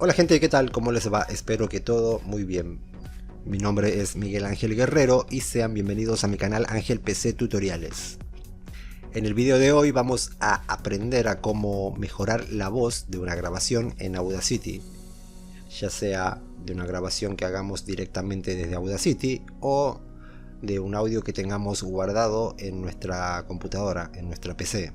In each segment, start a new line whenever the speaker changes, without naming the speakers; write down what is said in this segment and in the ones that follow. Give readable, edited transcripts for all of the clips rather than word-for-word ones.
Hola gente, ¿qué tal? ¿Cómo les va? Espero que todo muy bien. Mi nombre es Miguel Ángel Guerrero y sean bienvenidos a mi canal Ángel PC Tutoriales. En el video de hoy vamos a aprender a cómo mejorar la voz de una grabación en Audacity, ya sea de una grabación que hagamos directamente desde Audacity o de un audio que tengamos guardado en nuestra computadora, en nuestra PC.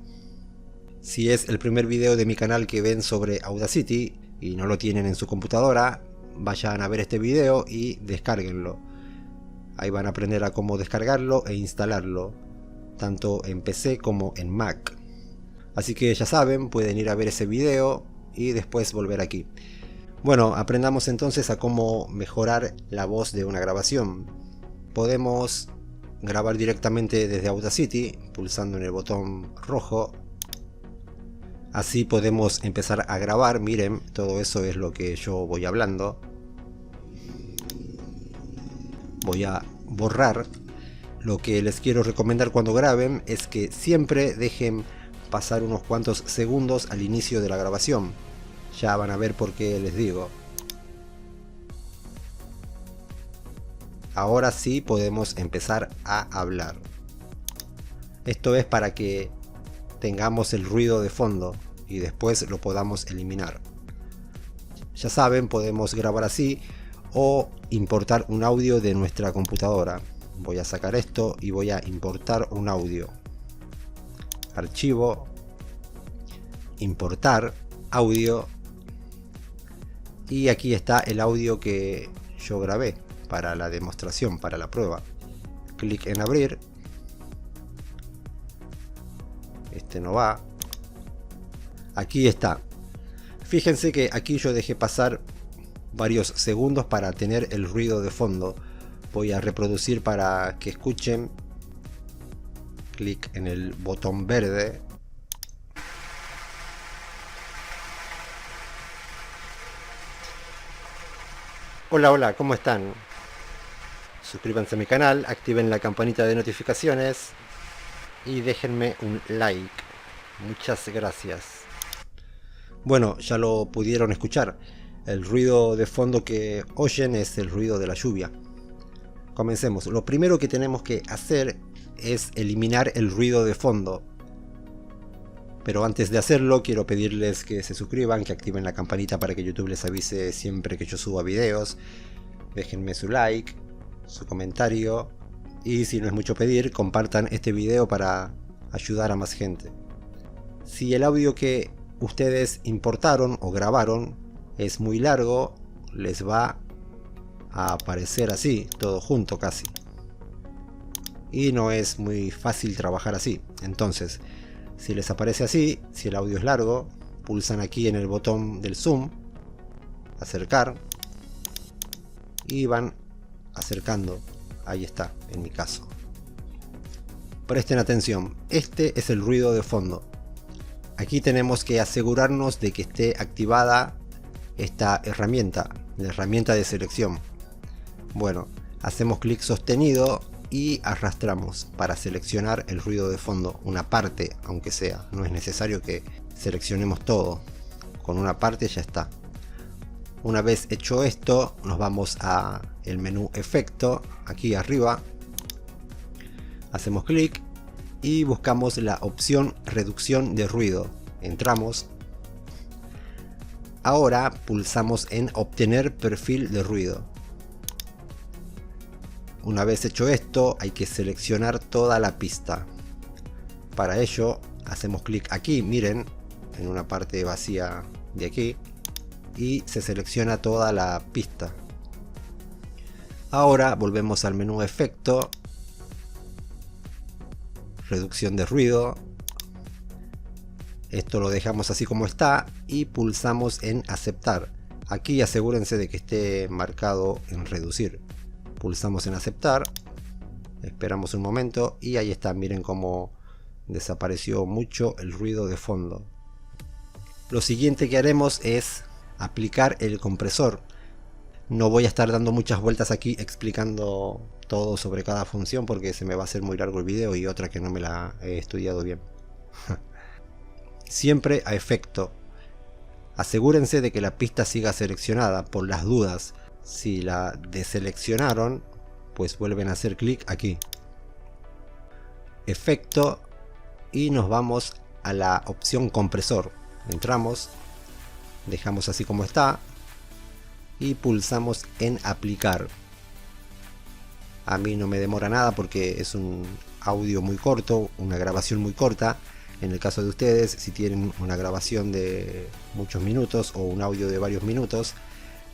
Si es el primer video de mi canal que ven sobre Audacity y no lo tienen en su computadora, vayan a ver este video y descárguenlo. Ahí van a aprender a cómo descargarlo e instalarlo, tanto en PC como en Mac. Así que ya saben, pueden ir a ver ese video y después volver aquí. Bueno, aprendamos entonces a cómo mejorar la voz de una grabación. Podemos grabar directamente desde Audacity, pulsando en el botón rojo. Así podemos empezar a grabar. Miren, todo eso es lo que yo voy hablando. Voy a borrar. Lo que les quiero recomendar cuando graben es que siempre dejen pasar unos cuantos segundos al inicio de la grabación. Ya van a ver por qué les digo. Ahora sí podemos empezar a hablar. Esto es para que tengamos el ruido de fondo y después lo podamos eliminar. Ya saben, podemos grabar así o importar un audio de nuestra computadora. Voy a sacar esto y voy a importar un audio. Archivo, importar audio, y aquí está el audio que yo grabé para la demostración, para la prueba. Clic en abrir. Este no va. Aquí está. Fíjense que aquí yo dejé pasar varios segundos para tener el ruido de fondo. Voy a reproducir para que escuchen. Clic en el botón verde. Hola, hola, ¿cómo están? Suscríbanse a mi canal, activen la campanita de notificaciones y déjenme un like. Muchas gracias. Bueno, ya lo pudieron escuchar. El ruido de fondo que oyen es el ruido de la lluvia. Comencemos. Lo primero que tenemos que hacer es eliminar el ruido de fondo. Pero antes de hacerlo, quiero pedirles que se suscriban, que activen la campanita para que YouTube les avise siempre que yo suba videos. Déjenme su like, su comentario. Y si no es mucho pedir, compartan este video para ayudar a más gente. Si el audio que ustedes importaron o grabaron es muy largo, les va a aparecer así, todo junto casi. Y no es muy fácil trabajar así. Entonces, si les aparece así, si el audio es largo, pulsan aquí en el botón del zoom, acercar, y van acercando. Ahí está, en mi caso. Presten atención, este es el ruido de fondo. Aquí tenemos que asegurarnos de que esté activada esta herramienta, la herramienta de selección. Bueno, hacemos clic sostenido y arrastramos para seleccionar el ruido de fondo, una parte aunque sea. No es necesario que seleccionemos todo, con una parte ya está. Una vez hecho esto, nos vamos a el menú efecto, aquí arriba, hacemos clic y buscamos la opción reducción de ruido. Entramos. Ahora pulsamos en obtener perfil de ruido. Una vez hecho esto, hay que seleccionar toda la pista. Para ello hacemos clic aquí, miren, en una parte vacía de aquí, y se selecciona toda la pista. Ahora volvemos al menú efecto, reducción de ruido. Esto lo dejamos así como está y pulsamos en aceptar. Aquí asegúrense de que esté marcado en reducir. Pulsamos en aceptar, esperamos un momento y ahí está. Miren cómo desapareció mucho el ruido de fondo. Lo siguiente que haremos es aplicar el compresor. No voy a estar dando muchas vueltas aquí explicando todo sobre cada función porque se me va a hacer muy largo el video y otra que no me la he estudiado bien. Siempre a efecto. Asegúrense de que la pista siga seleccionada por las dudas. Si la deseleccionaron, pues vuelven a hacer clic aquí. Efecto y nos vamos a la opción compresor. Entramos, dejamos así como está y pulsamos en aplicar. A mí no me demora nada porque es un audio muy corto, una grabación muy corta. En el caso de ustedes, si tienen una grabación de muchos minutos o un audio de varios minutos,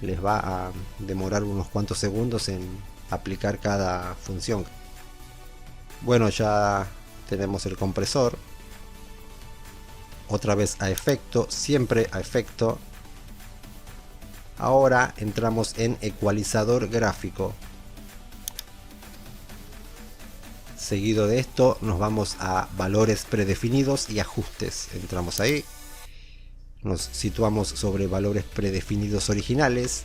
les va a demorar unos cuantos segundos en aplicar cada función. Bueno, ya tenemos el compresor. Otra vez a efecto, siempre a efecto. Ahora entramos en ecualizador gráfico. Seguido de esto nos vamos a valores predefinidos y ajustes. Entramos ahí. Nos situamos sobre valores predefinidos originales.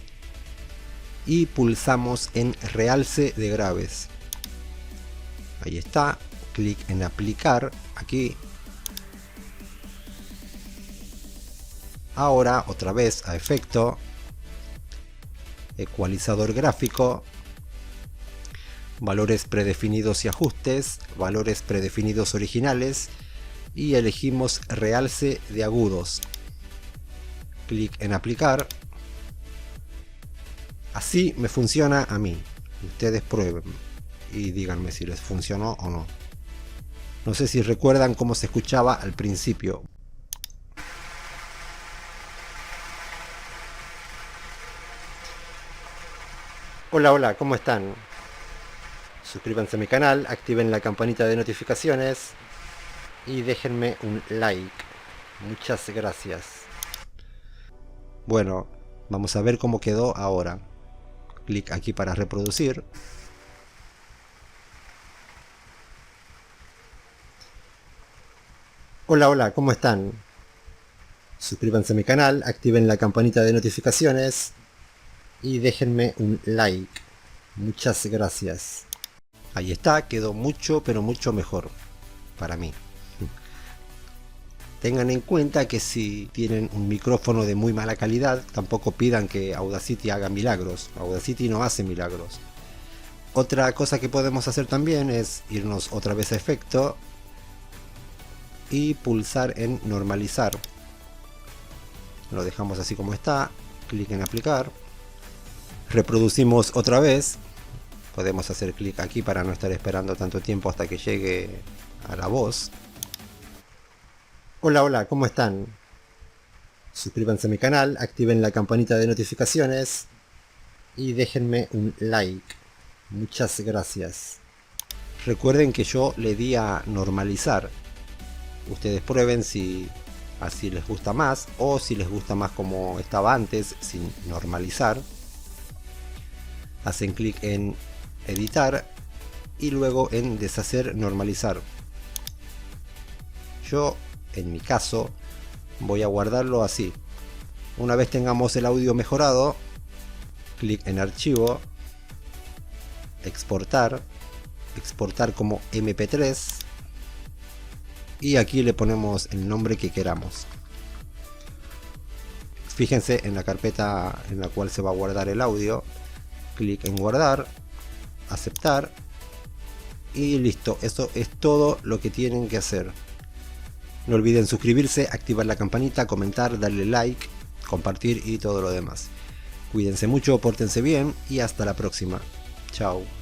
Y pulsamos en realce de graves. Ahí está. Clic en aplicar. Aquí. Ahora otra vez a efecto. Ecualizador gráfico. Valores predefinidos y ajustes, valores predefinidos originales y elegimos realce de agudos. Clic en aplicar. Así me funciona a mí. Ustedes prueben y díganme si les funcionó o no. No sé si recuerdan cómo se escuchaba al principio. Hola, hola, ¿cómo están? Suscríbanse a mi canal, activen la campanita de notificaciones y déjenme un like. Muchas gracias. Bueno, vamos a ver cómo quedó ahora. Clic aquí para reproducir. Hola, hola, ¿cómo están? Suscríbanse a mi canal, activen la campanita de notificaciones y déjenme un like. Muchas gracias. Ahí está, quedó mucho, pero mucho mejor para mí. Tengan en cuenta que si tienen un micrófono de muy mala calidad, tampoco pidan que Audacity haga milagros. Audacity no hace milagros. Otra cosa que podemos hacer también es irnos otra vez a efecto y pulsar en normalizar. Lo dejamos así como está, clic en aplicar. Reproducimos otra vez. Podemos hacer clic aquí para no estar esperando tanto tiempo hasta que llegue a la voz. Hola, hola, ¿cómo están? Suscríbanse a mi canal, activen la campanita de notificaciones y déjenme un like. Muchas gracias. Recuerden que yo le di a normalizar. Ustedes prueben si así les gusta más o si les gusta más como estaba antes, sin normalizar. Hacen clic en editar y luego en deshacer normalizar. Yo en mi caso voy a guardarlo así. Una vez tengamos el audio mejorado, clic en archivo, exportar como mp3 y aquí le ponemos el nombre que queramos. Fíjense en la carpeta en la cual se va a guardar el audio. Clic en guardar, aceptar y listo. Eso es todo lo que tienen que hacer. No olviden suscribirse, activar la campanita, comentar, darle like, compartir y todo lo demás. Cuídense mucho, pórtense bien y hasta la próxima. Chao.